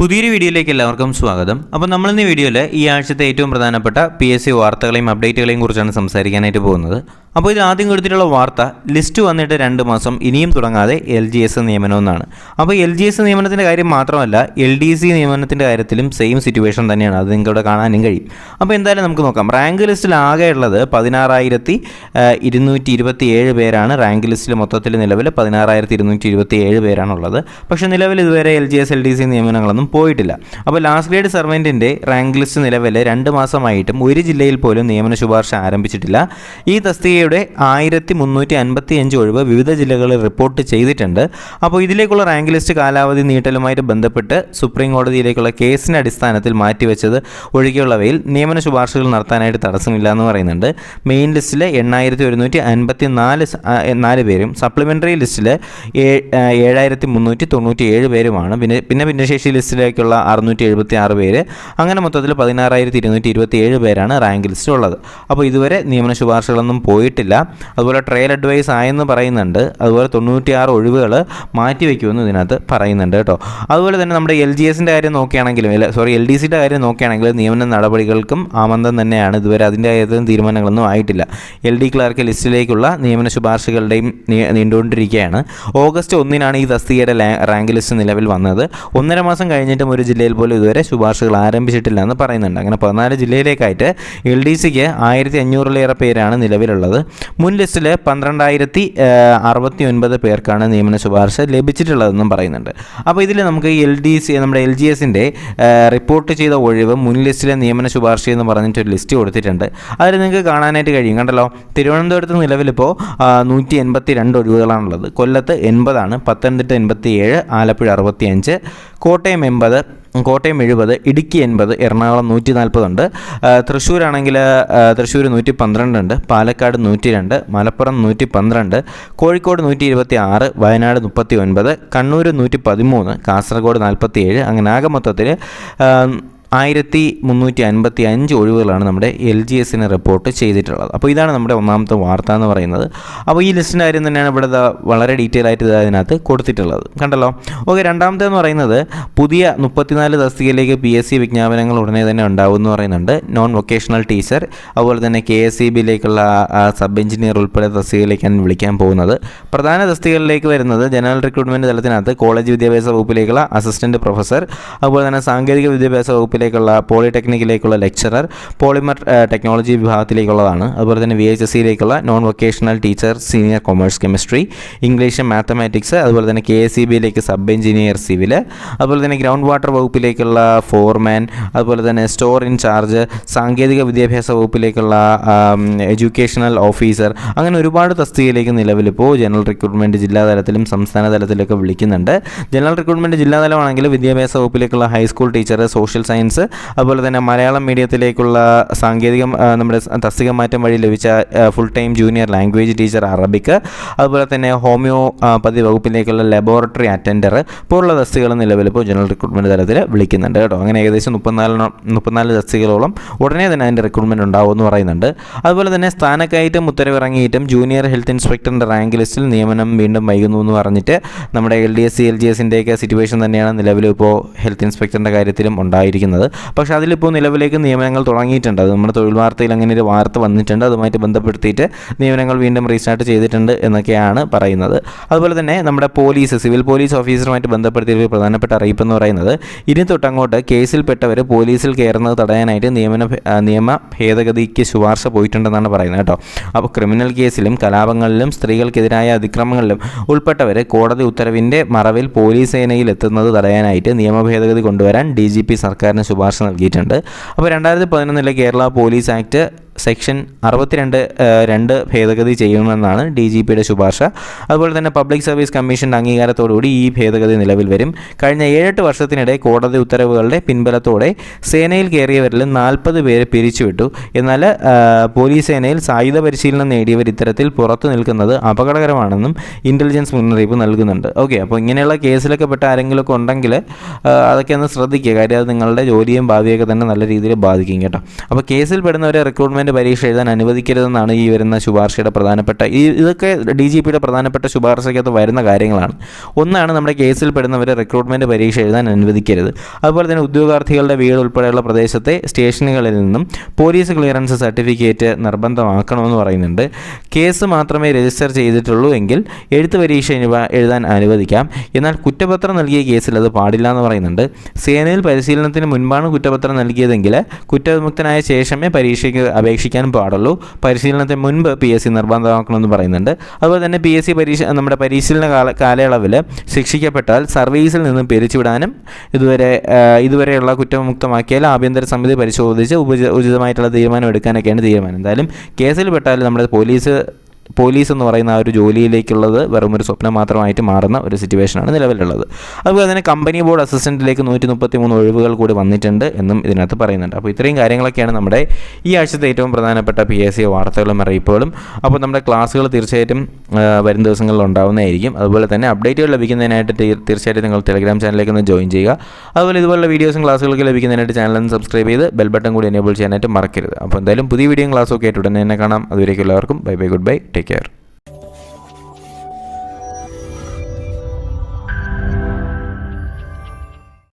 പുതിയൊരു വീഡിയോയിലേക്ക് എല്ലാവർക്കും സ്വാഗതം. അപ്പോൾ നമ്മളിന്ന് വീഡിയോയിൽ ഈ ആഴ്ചത്തെ ഏറ്റവും പ്രധാനപ്പെട്ട PSC വാർത്തകളെയും അപ്ഡേറ്റുകളെയും കുറിച്ചാണ് സംസാരിക്കാനായിട്ട് പോകുന്നത്. അപ്പോൾ ഇത് ആദ്യം കൊടുത്തിട്ടുള്ള വാർത്ത ലിസ്റ്റ് വന്നിട്ട് 2 മാസം ഇനിയും തുടങ്ങാതെ LGS നിയമനമെന്നാണ്. അപ്പോൾ LGS നിയമനത്തിൻ്റെ കാര്യം മാത്രമല്ല LDC നിയമനത്തിൻ്റെ കാര്യത്തിലും സെയിം സിറ്റുവേഷൻ തന്നെയാണ്. അത് നിങ്ങൾക്ക് ഇവിടെ കാണാനും കഴിയും. അപ്പോൾ എന്തായാലും നമുക്ക് നോക്കാം. റാങ്ക് ലിസ്റ്റിൽ ആകെ ഉള്ളത് 16,227 പേരാണ്. റാങ്ക് ലിസ്റ്റിൽ മൊത്തത്തിൽ നിലവിൽ 16,227 പേരാണുള്ളത്. പക്ഷേ നിലവിൽ ഇതുവരെ LGS LDC നിയമനങ്ങളൊന്നും പോയിട്ടില്ല. അപ്പോൾ ലാസ്റ്റ് ഗ്രേഡ് സർവൻറ്റിൻ്റെ റാങ്ക് ലിസ്റ്റ് നിലവിൽ 2 മാസമായിട്ടും ഒരു ജില്ലയിൽ പോലും നിയമന ശുപാർശ ആരംഭിച്ചിട്ടില്ല. ഈ തസ്തികയുടെ 1355 ഒഴിവ് വിവിധ ജില്ലകളിൽ റിപ്പോർട്ട് ചെയ്തിട്ടുണ്ട്. അപ്പോൾ ഇതിലേക്കുള്ള റാങ്ക് ലിസ്റ്റ് കാലാവധി നീട്ടലുമായിട്ട് ബന്ധപ്പെട്ട് സുപ്രീം കോടതിയിലേക്കുള്ള കേസിൻ്റെ അടിസ്ഥാനത്തിൽ മാറ്റിവെച്ചത് ഒഴികെയുള്ളവയിൽ നിയമന ശുപാർശകൾ നടത്താനായിട്ട് തടസ്സമില്ല എന്ന് പറയുന്നുണ്ട്. മെയിൻ ലിസ്റ്റിൽ 8,154 പേരും സപ്ലിമെൻ്ററി ലിസ്റ്റിൽ 7,397 പേരുമാണ്. പിന്നെ ഭിന്നശേഷി ലിസ്റ്റിലേക്കുള്ള 676 പേര്. അങ്ങനെ മൊത്തത്തിൽ 16,227 പേരാണ് റാങ്ക് ലിസ്റ്റ് ഉള്ളത്. അപ്പോൾ ഇതുവരെ നിയമന ശുപാർശകളൊന്നും പോയിട്ടില്ല. അതുപോലെ ട്രയൽ അഡ്വൈസ് ആയെന്ന് പറയുന്നുണ്ട്. അതുപോലെ 96 ഒഴിവുകൾ മാറ്റിവെക്കുമെന്ന് ഇതിനകത്ത് പറയുന്നുണ്ട് കേട്ടോ. അതുപോലെ തന്നെ നമ്മുടെ LGSൻ്റെ കാര്യം നോക്കുകയാണെങ്കിലും LDCയുടെ കാര്യം നോക്കുകയാണെങ്കിൽ നിയമന നടപടികൾക്കും ആമന്തം തന്നെയാണ്. ഇതുവരെ അതിൻ്റെ കാര്യത്തിലും തീരുമാനങ്ങളൊന്നും ആയിട്ടില്ല. LD ക്ലർക്ക് ലിസ്റ്റിലേക്കുള്ള നിയമന ശുപാർശകളുടെയും നീണ്ടുകൊണ്ടിരിക്കുകയാണ്. ഓഗസ്റ്റ് 1-നാണ് ഈ തസ്തികയുടെ റാങ്ക് ലിസ്റ്റ് നിലവിൽ വന്നത്. 1.5 മാസം കഴിഞ്ഞിട്ടും ഒരു ജില്ലയിൽ പോലും ഇതുവരെ ശുപാർശകൾ ആരംഭിച്ചിട്ടില്ല എന്ന് പറയുന്നുണ്ട്. അങ്ങനെ 14 ജില്ലയിലേക്കായിട്ട് LDCക്ക് 1,500-ലേറെ പേരാണ് നിലവിലുള്ളത്. മുൻ ലിസ്റ്റിൽ 12,069 പേർക്കാണ് നിയമന ശുപാർശ ലഭിച്ചിട്ടുള്ളതെന്നും പറയുന്നുണ്ട്. അപ്പോൾ ഇതിൽ നമുക്ക് നമ്മുടെ LGSൻ്റെ റിപ്പോർട്ട് ചെയ്ത ഒഴിവ് മുൻ ലിസ്റ്റിലെ നിയമന ശുപാർശ എന്ന് പറഞ്ഞിട്ടൊരു ലിസ്റ്റ് കൊടുത്തിട്ടുണ്ട്. അതിൽ നിങ്ങൾക്ക് കാണാനായിട്ട് കഴിയും. കണ്ടല്ലോ, തിരുവനന്തപുരത്ത് നിലവിലിപ്പോൾ 182 ഒഴിവുകളാണുള്ളത്. കൊല്ലത്ത് 80 പത്തനംതിട്ട 87, ആലപ്പുഴ 65, കോട്ടയം 80, കോട്ടയം 70, ഇടുക്കി 80, എറണാകുളം 140 ഉണ്ട്. തൃശ്ശൂരാണെങ്കിൽ തൃശ്ശൂർ 112 ഉണ്ട്, പാലക്കാട് 102, മലപ്പുറം 112, കോഴിക്കോട് 126, വയനാട് 39, കണ്ണൂർ 113, കാസർഗോഡ് 47. അങ്ങനെ ആകെ മൊത്തത്തിൽ 1,355 ഒഴിവുകളാണ് നമ്മുടെ LGSന് റിപ്പോർട്ട് ചെയ്തിട്ടുള്ളത്. അപ്പോൾ ഇതാണ് നമ്മുടെ ഒന്നാമത്തെ വാർത്ത എന്ന് പറയുന്നത്. അപ്പോൾ ഈ ലിസ്റ്റിൻ്റെ കാര്യം തന്നെയാണ് ഇവിടെ വളരെ ഡീറ്റെയിൽ ആയിട്ട് അതിനകത്ത് കൊടുത്തിട്ടുള്ളത്. കണ്ടല്ലോ. ഓക്കെ, രണ്ടാമത്തേന്ന് പറയുന്നത് പുതിയ 34 തസ്തികയിലേക്ക് PSC വിജ്ഞാപനങ്ങൾ ഉടനെ തന്നെ ഉണ്ടാവും എന്ന് പറയുന്നുണ്ട്. നോൺ വൊക്കേഷണൽ ടീച്ചർ, അതുപോലെ തന്നെ KSEBയിലേക്കുള്ള സബ് എഞ്ചിനീയർ ഉൾപ്പെടെ തസ്തികയിലേക്കാണ് വിളിക്കാൻ പോകുന്നത്. പ്രധാന തസ്തികകളിലേക്ക് വരുന്നത് ജനറൽ റിക്രൂട്ട്മെൻറ്റ് തലത്തിനകത്ത് കോളേജ് വിദ്യാഭ്യാസ വകുപ്പിലേക്കുള്ള അസിസ്റ്റൻറ്റ് പ്രൊഫസർ, അതുപോലെ തന്നെ സാങ്കേതിക വിദ്യാഭ്യാസ വകുപ്പിലേക്കുള്ള പോളിടെക്നിക്കിലേക്കുള്ള ലെക്ചറർ, പോളിമർ ടെക്നോളജി വിഭാഗത്തിലേക്കുള്ളതാണ്. അതുപോലെ തന്നെ VHSCയിലേക്കുള്ള non vocational teacher senior commerce chemistry, English mathematics, അതുപോലെ തന്നെ KSEBയിലേക്ക് സബ് എഞ്ചിനീയർ സിവിൽ, അതുപോലെ തന്നെ ഗ്രൗണ്ട് വാട്ടർ വകുപ്പിലേക്കുള്ള ഫോർമാൻ, അതുപോലെ തന്നെ സ്റ്റോർ ഇൻചാർജ്, സാങ്കേതിക വിദ്യാഭ്യാസ വകുപ്പിലേക്കുള്ള എഡ്യൂക്കേഷണൽ ഓഫീസർ. അങ്ങനെ ഒരുപാട് തസ്തികയിലേക്ക് നിലവിലിപ്പോൾ ജനറൽ റിക്രൂട്ട്മെൻറ്റ് ജില്ലാതലത്തിലും സംസ്ഥാന തലത്തിലൊക്കെ വിളിക്കുന്നുണ്ട്. ജനറൽ റിക്രൂട്ട്മെൻറ്റ് ജില്ലാതലമാണെങ്കിൽ വിദ്യാഭ്യാസ വകുപ്പിലേക്കുള്ള ഹൈസ്കൂൾ ടീച്ചർ, സോഷ്യൽ സയൻസ്, അതുപോലെ തന്നെ മലയാളം മീഡിയത്തിലേക്കുള്ള നമ്മുടെ തസ്തിക മാറ്റം വഴി ലഭിച്ച full time junior language teacher അറബിക്ക്, അതുപോലെ തന്നെ ഹോമിയോപ്പതി വകുപ്പിലേക്കുള്ള ലബോറട്ടറി അറ്റൻഡർ പോലുള്ള തസ്തികകൾ നിലവിലിപ്പോൾ ജനറൽ റിക്രൂട്ട്മെൻറ്റ് തലത്തിൽ വിളിക്കുന്നുണ്ട് കേട്ടോ. അങ്ങനെ ഏകദേശം 34 തസ്തികകളോളം ഉടനെ തന്നെ അതിൻ്റെ റിക്രൂട്ട്മെൻറ്റ് ഉണ്ടാവുമെന്ന് പറയുന്നുണ്ട്. അതുപോലെ തന്നെ സ്ഥാനക്കയറ്റം ഉത്തരവിറങ്ങിയിട്ടും ജൂനിയർ ഹെൽത്ത് ഇൻസ്പെക്ടറിൻ്റെ റാങ്ക് ലിസ്റ്റിൽ നിയമനം വീണ്ടും വൈകുന്നു എന്ന് പറഞ്ഞിട്ട് നമ്മുടെ LGSൻ്റെയൊക്കെ സിറ്റുവേഷൻ തന്നെയാണ് നിലവിലിപ്പോൾ ഹെൽത്ത് ഇൻസ്പെക്ടറിൻ്റെ കാര്യത്തിലും ഉണ്ടായിരിക്കുന്നത്. പക്ഷേ അതിലിപ്പോൾ നിലവിലേക്ക് നിയമനങ്ങൾ തുടങ്ങിയിട്ടുണ്ട്. അത് നമ്മുടെ തൊഴിൽ വാർത്തയിൽ അങ്ങനെ ഒരു വാർത്ത വന്നിട്ടുണ്ട്. അതുമായിട്ട് ബന്ധപ്പെടുത്തിയിട്ട് നിയമനങ്ങൾ വീണ്ടും റീസ്റ്റാർട്ട് ചെയ്തിട്ടുണ്ട് എന്നൊക്കെയാണ് പറയുന്നത്. അതുപോലെ തന്നെ നമ്മുടെ സിവിൽ പോലീസ് ഓഫീസറുമായിട്ട് ബന്ധപ്പെടുത്തിയ ഒരു പ്രധാനപ്പെട്ട അറിയിപ്പെന്ന് പറയുന്നത് ഇനി തൊട്ടങ്ങോട്ട് കേസിൽപ്പെട്ടവർ പോലീസിൽ കയറുന്നത് തടയാനായിട്ട് നിയമ ഭേദഗതിക്ക് ശുപാർശ പോയിട്ടുണ്ടെന്നാണ് പറയുന്നത് കേട്ടോ. അപ്പോൾ ക്രിമിനൽ കേസിലും കലാപങ്ങളിലും സ്ത്രീകൾക്കെതിരായ അതിക്രമങ്ങളിലും ഉൾപ്പെട്ടവർ കോടതി ഉത്തരവിൻ്റെ മറവിൽ പോലീസ് സേനയിൽ എത്തുന്നത് തടയാനായിട്ട് നിയമ ഭേദഗതി കൊണ്ടുവരാൻ DGP സർക്കാരിന് ശുപാർശ നൽകിയിട്ടുണ്ട്. അപ്പോൾ 2011 കേരള പോലീസ് ആക്ട് സെക്ഷൻ 62 ഭേദഗതി ചെയ്യുമെന്നാണ് DGPയുടെ ശുപാർശ. അതുപോലെ തന്നെ പബ്ലിക് സർവീസ് കമ്മീഷൻ്റെ അംഗീകാരത്തോടുകൂടി ഈ ഭേദഗതി നിലവിൽ വരും. കഴിഞ്ഞ 7 വർഷത്തിനിടെ കോടതി ഉത്തരവുകളുടെ പിൻബലത്തോടെ സേനയിൽ കയറിയവരിൽ 40 പേരെ പിരിച്ചുവിട്ടു. എന്നാൽ പോലീസ് സേനയിൽ സായുധ പരിശീലനം നേടിയവർ ഇത്തരത്തിൽ പുറത്തു നിൽക്കുന്നത് അപകടകരമാണെന്നും ഇൻ്റലിജൻസ് മുന്നറിയിപ്പ് നൽകുന്നുണ്ട്. ഓക്കെ, അപ്പോൾ ഇങ്ങനെയുള്ള കേസിലൊക്കെ പെട്ട ആരെങ്കിലുമൊക്കെ ഉണ്ടെങ്കിൽ അതൊക്കെ ഒന്ന് ശ്രദ്ധിക്കുക. കാര്യം അത് നിങ്ങളുടെ ജോലിയും ഭാവിയൊക്കെ തന്നെ നല്ല രീതിയിൽ ബാധിക്കും കേട്ടോ. അപ്പോൾ കേസിൽ പെടുന്നവരെ റിക്രൂട്ട്മെൻറ്റ് റിക്രൂട്ട്മെൻറ്റ് പരീക്ഷ എഴുതാൻ അനുവദിക്കരുതെന്നാണ് ഈ വരുന്ന ശുപാർശയുടെ പ്രധാനപ്പെട്ട ഇതൊക്കെ DGPയുടെ പ്രധാനപ്പെട്ട ശുപാർശയ്ക്കകത്ത് വരുന്ന കാര്യങ്ങളാണ്. ഒന്നാണ് നമ്മുടെ കേസിൽ പെടുന്നവരെ റിക്രൂട്ട്മെൻറ്റ് പരീക്ഷ എഴുതാൻ അനുവദിക്കരുത്. അതുപോലെ തന്നെ ഉദ്യോഗാർത്ഥികളുടെ വീട് ഉൾപ്പെടെയുള്ള പ്രദേശത്തെ സ്റ്റേഷനുകളിൽ നിന്നും പോലീസ് ക്ലിയറൻസ് സർട്ടിഫിക്കറ്റ് നിർബന്ധമാക്കണമെന്ന് പറയുന്നുണ്ട്. കേസ് മാത്രമേ രജിസ്റ്റർ ചെയ്തിട്ടുള്ളൂ എങ്കിൽ എഴുത്ത് പരീക്ഷ എഴുതാൻ അനുവദിക്കാം. എന്നാൽ കുറ്റപത്രം നൽകിയ കേസിൽ അത് പാടില്ല എന്ന് പറയുന്നുണ്ട്. സേനയിൽ പരിശീലനത്തിന് മുൻപാണ് കുറ്റപത്രം നൽകിയതെങ്കിൽ കുറ്റവിമുക്തനായ ശേഷമേ പരീക്ഷയ്ക്ക് അപേക്ഷിക്കാൻ പാടുള്ളൂ. പരിശീലനത്തിന് മുൻപ് PSC നിർബന്ധമാക്കണമെന്ന് പറയുന്നുണ്ട്. അതുപോലെ തന്നെ PSC നമ്മുടെ പരിശീലന കാലയളവിൽ ശിക്ഷിക്കപ്പെട്ടാൽ സർവീസിൽ നിന്നും പിരിച്ചുവിടാനും ഇതുവരെയുള്ള കുറ്റമുക്തമാക്കിയാൽ ആഭ്യന്തര സമിതി പരിശോധിച്ച് ഉചിതമായിട്ടുള്ള തീരുമാനം എടുക്കാനൊക്കെയാണ് തീരുമാനം. എന്തായാലും കേസിൽ പെട്ടാൽ നമ്മുടെ പോലീസ് എന്ന് പറയുന്ന ആ ഒരു ജോലിയിലേക്കുള്ളത് വെറും ഒരു സ്വപ്നം മാത്രമായിട്ട് മാറുന്ന ഒരു സിറ്റുവേഷനാണ് നിലവിലുള്ളത്. അതുപോലെ തന്നെ കമ്പനി ബോർഡ് അസിസ്റ്റൻറ്റിലേക്ക് 133 ഒഴിവുകൾ കൂടി വന്നിട്ടുണ്ട് എന്നും ഇതിനകത്ത് പറയുന്നുണ്ട്. അപ്പോൾ ഇത്രയും കാര്യങ്ങളൊക്കെയാണ് നമ്മുടെ ഈ ആഴ്ചത്തെ ഏറ്റവും പ്രധാനപ്പെട്ട PSC വാർത്തകളും അറിയിപ്പുകളും. അപ്പോൾ നമ്മുടെ ക്ലാസ്സുകൾ തീർച്ചയായിട്ടും വരും ദിവസങ്ങളിൽ ഉണ്ടാവുന്നതായിരിക്കും. അതുപോലെ തന്നെ അപ്ഡേറ്റുകൾ ലഭിക്കുന്നതിനായിട്ട് തീർച്ചയായിട്ടും നിങ്ങൾ ടെലിഗ്രാം ചാനലിലേക്ക് ഒന്ന് ജോയിൻ ചെയ്യുക. അതുപോലെ ഇതുപോലുള്ള വീഡിയോസും ക്ലാസ്സുകളൊക്കെ ലഭിക്കുന്നതിനായിട്ട് ചാനലൊന്ന് സബ്സ്ക്രൈബ് ചെയ്ത് ബെൽ ബട്ടൺ കൂടി എനേബിൾ ചെയ്യാനായിട്ട് മറക്കരുത്. അപ്പോൾ എന്തായാലും പുതിയ വീഡിയോയും ക്ലാസ്സൊക്കെ ആയിട്ട് ഉടനെ തന്നെ കാണാം. അതുവരേക്കും എല്ലാവർക്കും bye bye, good bye, take care.